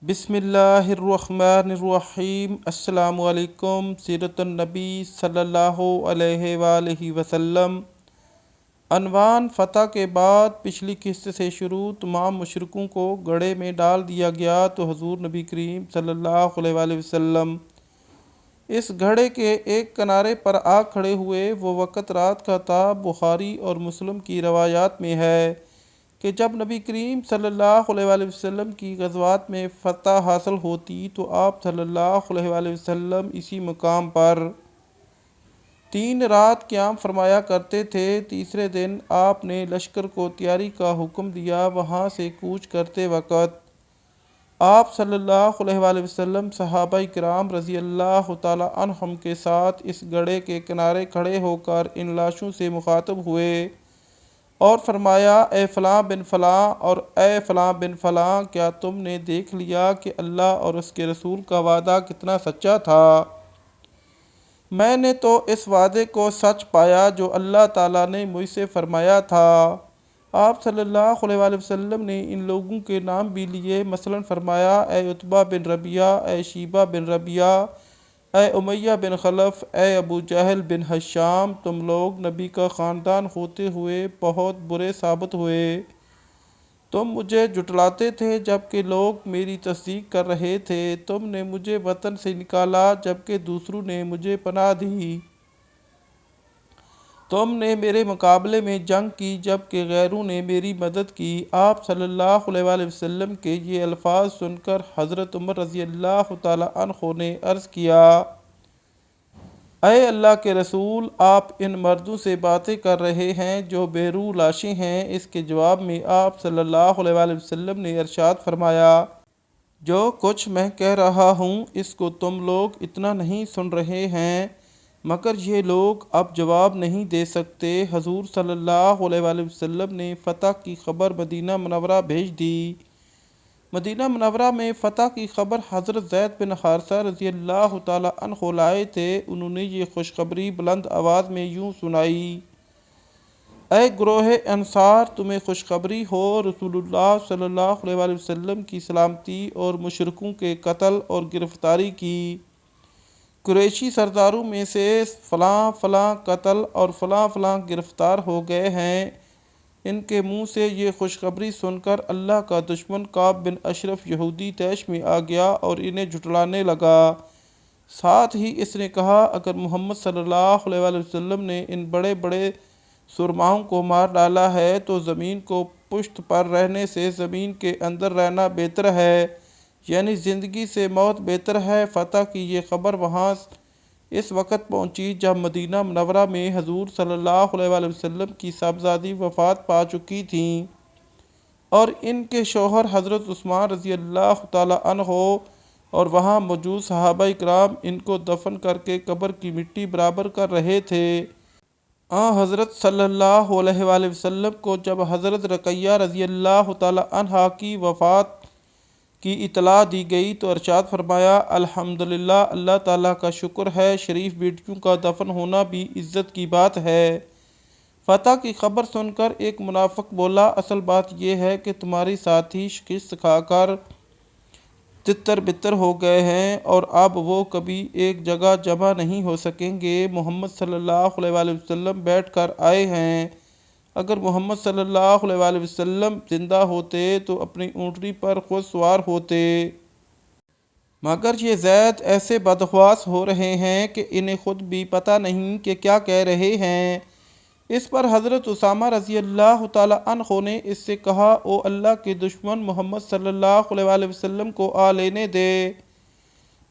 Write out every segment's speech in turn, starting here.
بسم اللہ الرحمن الرحیم۔ السلام علیکم۔ سیرت النبی صلی اللہ علیہ وآلہ وسلم۔ عنوان: فتح کے بعد پچھلی قسط سے شروع تمام مشرکوں کو گڑھے میں ڈال دیا گیا تو حضور نبی کریم صلی اللہ علیہ وآلہ وسلم اس گڑھے کے ایک کنارے پر آ کھڑے ہوئے۔ وہ وقت رات کا تھا۔ بخاری اور مسلم کی روایات میں ہے کہ جب نبی کریم صلی اللہ علیہ وآلہ وسلم کی غزوات میں فتح حاصل ہوتی تو آپ صلی اللہ علیہ وآلہ وسلم اسی مقام پر 3 رات قیام فرمایا کرتے تھے۔ تیسرے دن آپ نے لشکر کو تیاری کا حکم دیا۔ وہاں سے کوچ کرتے وقت آپ صلی اللہ علیہ وآلہ وسلم صحابہ کرام رضی اللہ تعالی عنہم کے ساتھ اس گڑھے کے کنارے کھڑے ہو کر ان لاشوں سے مخاطب ہوئے اور فرمایا: اے فلاں بن فلاں اور اے فلاں بن فلاں، کیا تم نے دیکھ لیا کہ اللہ اور اس کے رسول کا وعدہ کتنا سچا تھا؟ میں نے تو اس وعدے کو سچ پایا جو اللہ تعالیٰ نے مجھ سے فرمایا تھا۔ آپ صلی اللہ علیہ وآلہ وسلم نے ان لوگوں کے نام بھی لیے، مثلاً فرمایا: اے عتبہ بن ربیعہ، اے شیبہ بن ربیعہ، اے امیہ بن خلف، اے ابو جہل بن ہشام، تم لوگ نبی کا خاندان ہوتے ہوئے بہت برے ثابت ہوئے۔ تم مجھے جھٹلاتے تھے جبکہ لوگ میری تصدیق کر رہے تھے۔ تم نے مجھے وطن سے نکالا جبکہ دوسروں نے مجھے پناہ دی۔ تم نے میرے مقابلے میں جنگ کی جبکہ غیروں نے میری مدد کی۔ آپ صلی اللہ علیہ وآلہ وسلم کے یہ الفاظ سن کر حضرت عمر رضی اللہ تعالی عنہ نے عرض کیا: اے اللہ کے رسول، آپ ان مردوں سے باتیں کر رہے ہیں جو بے روح لاشیں ہیں۔ اس کے جواب میں آپ صلی اللہ علیہ وآلہ وسلم نے ارشاد فرمایا: جو کچھ میں کہہ رہا ہوں اس کو تم لوگ اتنا نہیں سن رہے ہیں، مگر یہ لوگ اب جواب نہیں دے سکتے۔ حضور صلی اللہ علیہ وآلہ وسلم نے فتح کی خبر مدینہ منورہ بھیج دی۔ مدینہ منورہ میں فتح کی خبر حضرت زید بن حارثہ رضی اللہ تعالی عنہ لائے تھے۔ انہوں نے یہ خوشخبری بلند آواز میں یوں سنائی: اے گروہ انصار، تمہیں خوشخبری ہو، رسول اللہ صلی اللہ علیہ وآلہ وسلم کی سلامتی اور مشرکوں کے قتل اور گرفتاری کی۔ قریشی سرداروں میں سے فلاں فلاں قتل اور فلاں فلاں گرفتار ہو گئے ہیں۔ ان کے منہ سے یہ خوشخبری سن کر اللہ کا دشمن کعب بن اشرف یہودی طیش میں آ گیا اور انہیں جھٹلانے لگا۔ ساتھ ہی اس نے کہا: اگر محمد صلی اللہ علیہ وآلہ وسلم نے ان بڑے بڑے سرماؤں کو مار ڈالا ہے تو زمین کو پشت پر رہنے سے زمین کے اندر رہنا بہتر ہے، یعنی زندگی سے موت بہتر ہے۔ فتح کی یہ خبر وہاں اس وقت پہنچی جب مدینہ منورہ میں حضور صلی اللہ علیہ وآلہ وسلم کی صاحبزادی وفات پا چکی تھیں اور ان کے شوہر حضرت عثمان رضی اللہ تعالی عنہ اور وہاں موجود صحابہ کرام ان کو دفن کر کے قبر کی مٹی برابر کر رہے تھے۔ حضرت صلی اللہ علیہ وآلہ وسلم کو جب حضرت رقیہ رضی اللہ تعالی عنہا کی وفات کی اطلاع دی گئی تو ارشاد فرمایا: الحمدللہ، اللہ تعالیٰ کا شکر ہے، شریف بیٹیوں کا دفن ہونا بھی عزت کی بات ہے۔ فتح کی خبر سن کر ایک منافق بولا: اصل بات یہ ہے کہ تمہارے ساتھی شکست کھا کر تتر بتر ہو گئے ہیں اور اب وہ کبھی ایک جگہ جمع نہیں ہو سکیں گے۔ محمد صلی اللہ علیہ وآلہ وسلم بیٹھ کر آئے ہیں۔ اگر محمد صلی اللہ علیہ وآلہ وسلم زندہ ہوتے تو اپنی اونٹنی پر خود سوار ہوتے، مگر یہ زید ایسے بدحواس ہو رہے ہیں کہ انہیں خود بھی پتہ نہیں کہ کیا کہہ رہے ہیں۔ اس پر حضرت اسامہ رضی اللہ تعالی عنہ نے اس سے کہا: او اللہ کے دشمن، محمد صلی اللہ علیہ وآلہ وسلم کو آ لینے دے،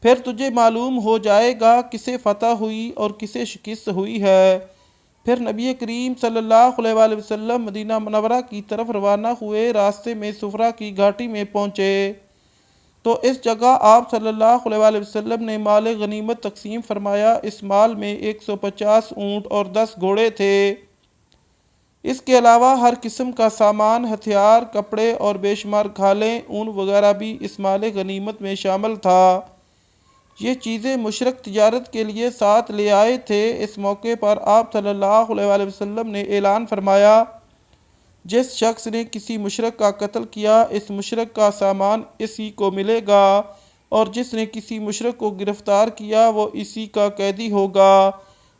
پھر تجھے معلوم ہو جائے گا کسے فتح ہوئی اور کسے شکست ہوئی ہے۔ پھر نبی کریم صلی اللہ علیہ وآلہ وسلم مدینہ منورہ کی طرف روانہ ہوئے۔ راستے میں صفرا کی گھاٹی میں پہنچے تو اس جگہ آپ صلی اللہ علیہ وآلہ وسلم نے مال غنیمت تقسیم فرمایا۔ اس مال میں 150 اونٹ اور 10 گھوڑے تھے۔ اس کے علاوہ ہر قسم کا سامان، ہتھیار، کپڑے اور بے شمار کھالیں، اون وغیرہ بھی اس مال غنیمت میں شامل تھا۔ یہ چیزیں مشرک تجارت کے لیے ساتھ لے آئے تھے۔ اس موقع پر آپ صلی اللہ علیہ وآلہ وسلم نے اعلان فرمایا: جس شخص نے کسی مشرک کا قتل کیا اس مشرک کا سامان اسی کو ملے گا، اور جس نے کسی مشرک کو گرفتار کیا وہ اسی کا قیدی ہوگا۔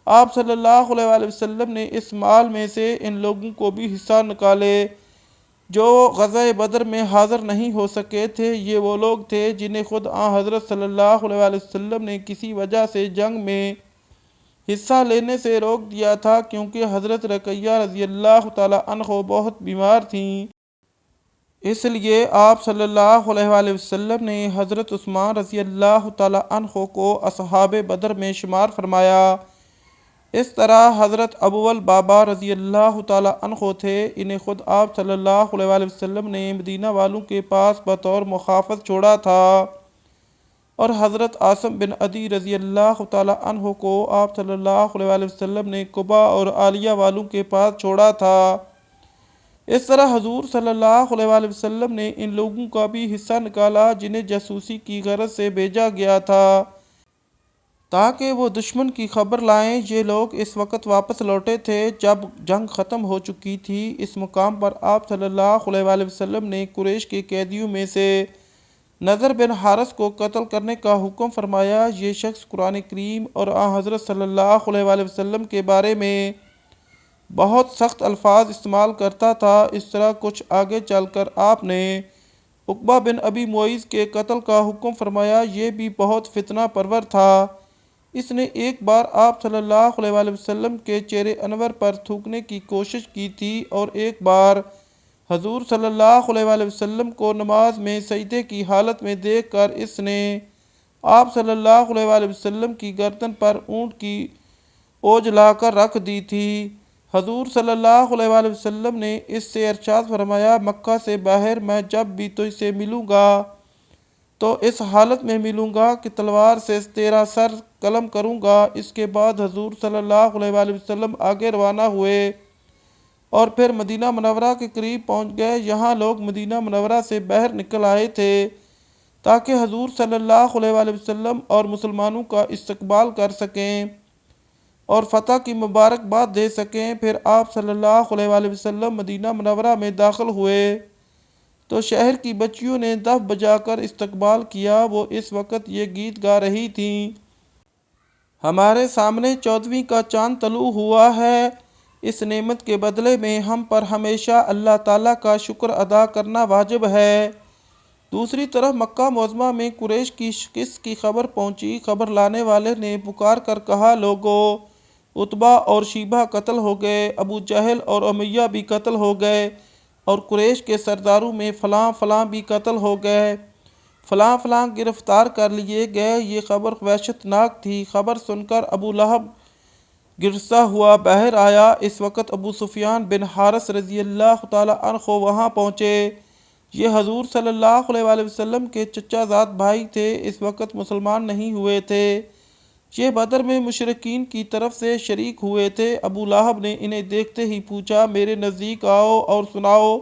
آپ صلی اللہ علیہ وآلہ وسلم نے اس مال میں سے ان لوگوں کو بھی حصہ نکالے جو غزوہ بدر میں حاضر نہیں ہو سکے تھے۔ یہ وہ لوگ تھے جنہیں خود حضرت صلی اللہ علیہ وآلہ وسلم نے کسی وجہ سے جنگ میں حصہ لینے سے روک دیا تھا، کیونکہ حضرت رقیہ رضی اللہ تعالیٰ عنہ بہت بیمار تھیں۔ اس لیے آپ صلی اللہ علیہ وآلہ وسلم نے حضرت عثمان رضی اللہ تعالیٰ عنہ کو اصحاب بدر میں شمار فرمایا۔ اس طرح حضرت ابو البابا رضی اللہ تعالیٰ عنہ تھے، انہیں خود آپ صلی اللہ علیہ وآلہ وسلم نے مدینہ والوں کے پاس بطور مخافظ چھوڑا تھا، اور حضرت عاصم بن عدی رضی اللہ تعالیٰ عنہ کو آپ صلی اللہ علیہ وآلہ وسلم نے قبا اور عالیہ والوں کے پاس چھوڑا تھا۔ اس طرح حضور صلی اللہ علیہ وآلہ وسلم نے ان لوگوں کا بھی حصہ نکالا جنہیں جاسوسی کی غرض سے بھیجا گیا تھا تاکہ وہ دشمن کی خبر لائیں۔ یہ لوگ اس وقت واپس لوٹے تھے جب جنگ ختم ہو چکی تھی۔ اس مقام پر آپ صلی اللہ علیہ وآلہ وسلم نے قریش کے قیدیوں میں سے نضر بن حارث کو قتل کرنے کا حکم فرمایا۔ یہ شخص قرآن کریم اور حضرت صلی اللہ علیہ وآلہ وسلم کے بارے میں بہت سخت الفاظ استعمال کرتا تھا۔ اس طرح کچھ آگے چل کر آپ نے عقبہ بن ابی معیط کے قتل کا حکم فرمایا۔ یہ بھی بہت فتنہ پرور تھا۔ اس نے ایک بار آپ صلی اللہ علیہ وآلہ وسلم کے چہرے انور پر تھوکنے کی کوشش کی تھی، اور ایک بار حضور صلی اللہ علیہ وآلہ وسلم کو نماز میں سجدے کی حالت میں دیکھ کر اس نے آپ صلی اللہ علیہ وآلہ وسلم کی گردن پر اونٹ کی اوج لا کر رکھ دی تھی۔ حضور صلی اللہ علیہ وآلہ وسلم نے اس سے ارشاد فرمایا، مکہ سے باہر میں جب بھی تجھ سے ملوں گا تو اس حالت میں ملوں گا کہ تلوار سے تیرا سر قلم کروں گا۔ اس کے بعد حضور صلی اللہ علیہ وآلہ وسلم آگے روانہ ہوئے اور پھر مدینہ منورہ کے قریب پہنچ گئے۔ یہاں لوگ مدینہ منورہ سے باہر نکل آئے تھے تاکہ حضور صلی اللہ علیہ وآلہ وسلم اور مسلمانوں کا استقبال کر سکیں اور فتح کی مبارکباد دے سکیں۔ پھر آپ صلی اللہ علیہ وآلہ وسلم مدینہ منورہ میں داخل ہوئے تو شہر کی بچیوں نے دف بجا کر استقبال کیا۔ وہ اس وقت یہ گیت گا رہی تھیں، ہمارے سامنے 14ویں کا چاند طلوع ہوا ہے، اس نعمت کے بدلے میں ہم پر ہمیشہ اللہ تعالیٰ کا شکر ادا کرنا واجب ہے۔ دوسری طرف مکہ معظمہ میں قریش کی شکست کی خبر پہنچی۔ خبر لانے والے نے پکار کر کہا، لوگو، عتبہ اور شیبہ قتل ہو گئے، ابو جہل اور امیہ بھی قتل ہو گئے، اور قریش کے سرداروں میں فلاں فلاں بھی قتل ہو گئے، فلاں فلاں گرفتار کر لیے گئے۔ یہ خبر وحشت ناک تھی۔ خبر سن کر ابو لہب گرستا ہوا باہر آیا۔ اس وقت ابو سفیان بن حارث رضی اللہ تعالیٰ عنہ وہاں پہنچے۔ یہ حضور صلی اللہ علیہ وآلہ وسلم کے چچا زاد بھائی تھے، اس وقت مسلمان نہیں ہوئے تھے۔ یہ بدر میں مشرکین کی طرف سے شریک ہوئے تھے۔ ابو لہب نے انہیں دیکھتے ہی پوچھا، میرے نزدیک آؤ اور سناؤ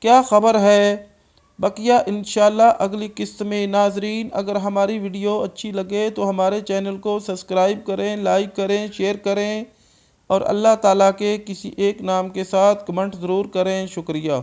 کیا خبر ہے۔ بقیہ انشاءاللہ اگلی قسط میں۔ ناظرین، اگر ہماری ویڈیو اچھی لگے تو ہمارے چینل کو سبسکرائب کریں، لائک کریں، شیئر کریں، اور اللہ تعالیٰ کے کسی ایک نام کے ساتھ کمنٹ ضرور کریں۔ شکریہ۔